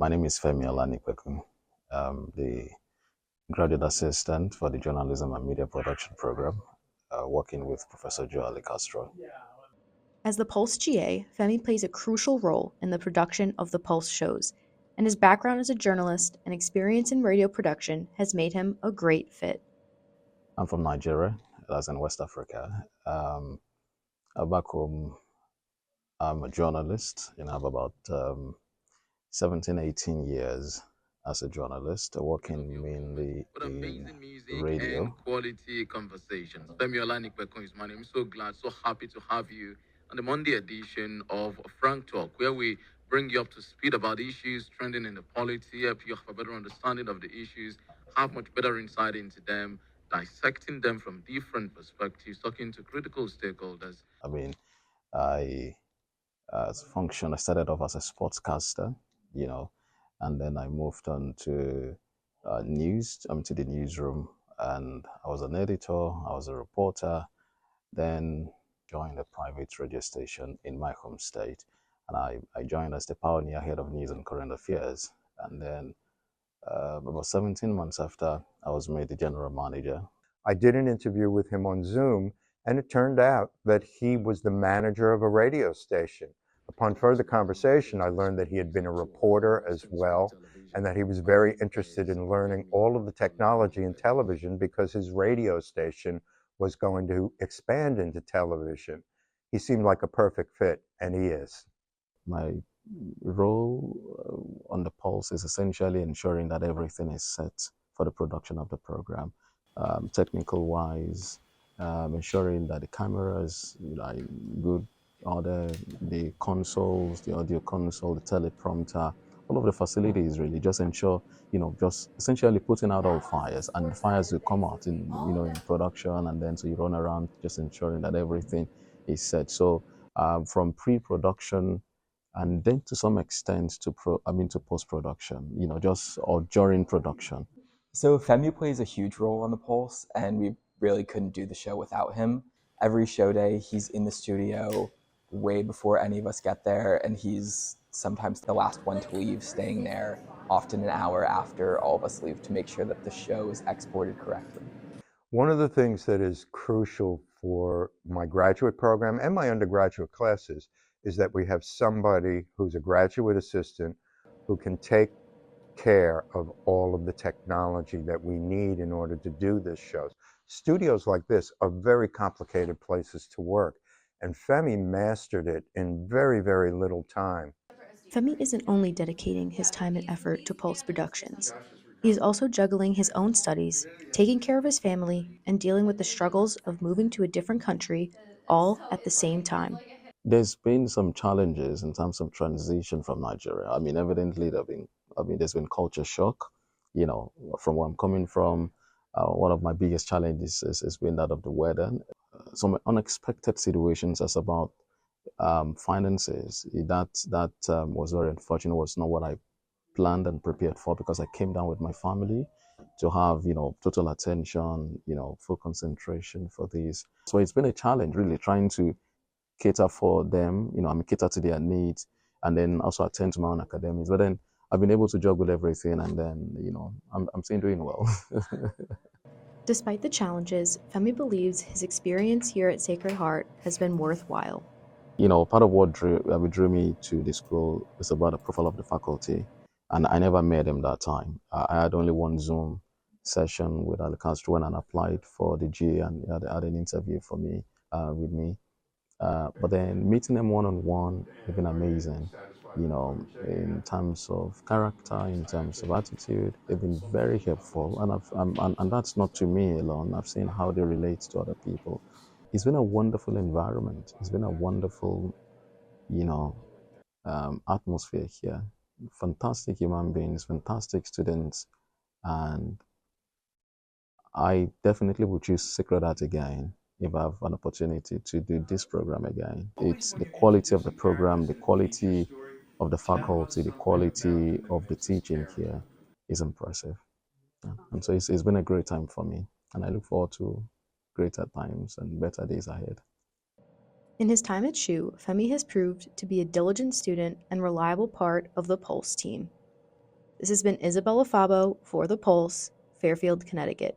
My name is Femi Olanikwekun. The graduate assistant for the Journalism and Media Production program, working with Professor Joe Ali Castro. As the Pulse GA, Femi plays a crucial role in the production of the Pulse shows, and his background as a journalist and experience in radio production has made him a great fit. I'm from Nigeria, that's in West Africa. Back home, I'm a journalist. I have about 17, 18 years as a journalist, working mainly in Amazing music and radio. quality conversations. Femi Olanikwekun is my name. So glad, so happy to have you on the Monday edition of Frank Talk, where we bring you up to speed about issues trending in the polity, help you have a better understanding of the issues, have much better insight into them, dissecting them from different perspectives, talking to critical stakeholders. I mean, I I started off as a sportscaster, you know, and then I moved on to to the newsroom, and I was an editor, I was a reporter, then joined a private radio station in my home state, and I joined as the pioneer head of news and current affairs, and then about 17 months after, I was made the general manager. I did an interview with him on Zoom, and it turned out that he was the manager of a radio station. Upon further conversation, I learned that he had been a reporter as well, and that he was very interested in learning all of the technology in television because his radio station was going to expand into television. He seemed like a perfect fit, and he is. My role on the Pulse is essentially ensuring that everything is set for the production of the program, technical wise, ensuring that the cameras are in good order, the consoles, the audio console, the teleprompter, all of the facilities really just ensure, just essentially putting out all fires, and the fires will come out in production, and then so you run around just ensuring that everything is set. So from pre-production and then to some extent to post-production, just or during production. So Femi plays a huge role on the Pulse, and we really couldn't do the show without him. Every show day, he's in the studio way before any of us get there, and he's sometimes the last one to leave, staying there often an hour after all of us leave to make sure that the show is exported correctly. One of the things that is crucial for my graduate program and my undergraduate classes is that we have somebody who's a graduate assistant who can take care of all of the technology that we need in order to do this shows. Studios like this are very complicated places to work, and Femi mastered it in very, very little time. Femi isn't only dedicating his time and effort to Pulse Productions, he is also juggling his own studies, taking care of his family, and dealing with the struggles of moving to a different country all at the same time. There's been some challenges in terms of transition from Nigeria. Evidently there's been culture shock. From where I'm coming from, one of my biggest challenges has been that of the weather. Some unexpected situations as about finances. That was very unfortunate. Was not what I planned and prepared for, because I came down with my family to have total attention, full concentration for this. So it's been a challenge really trying to cater for them, cater to their needs, and then also attend to my own academics. But then I've been able to juggle everything, and then I'm still doing well. Despite the challenges, Femi believes his experience here at Sacred Heart has been worthwhile. Part of what drew me to the school is about the profile of the faculty, and I never met him that time. I had only one Zoom session with Ali Castro when I applied for the GA, and he had an interview for me with me. But then meeting them one on one has been amazing. In terms of character, in terms of attitude, they've been very helpful, and that's not to me alone. I've seen how they relate to other people. It's been a wonderful environment. It's been a wonderful, atmosphere here. Fantastic human beings, fantastic students, and I definitely would choose Sacred Art again if I have an opportunity to do this program again. It's the quality of the program, the quality of the faculty, the quality of the teaching here is impressive. Yeah. And so it's been a great time for me, and I look forward to greater times and better days ahead. In his time at SHU, Femi has proved to be a diligent student and reliable part of the Pulse team. This has been Isabella Fabbo for The Pulse, Fairfield, Connecticut.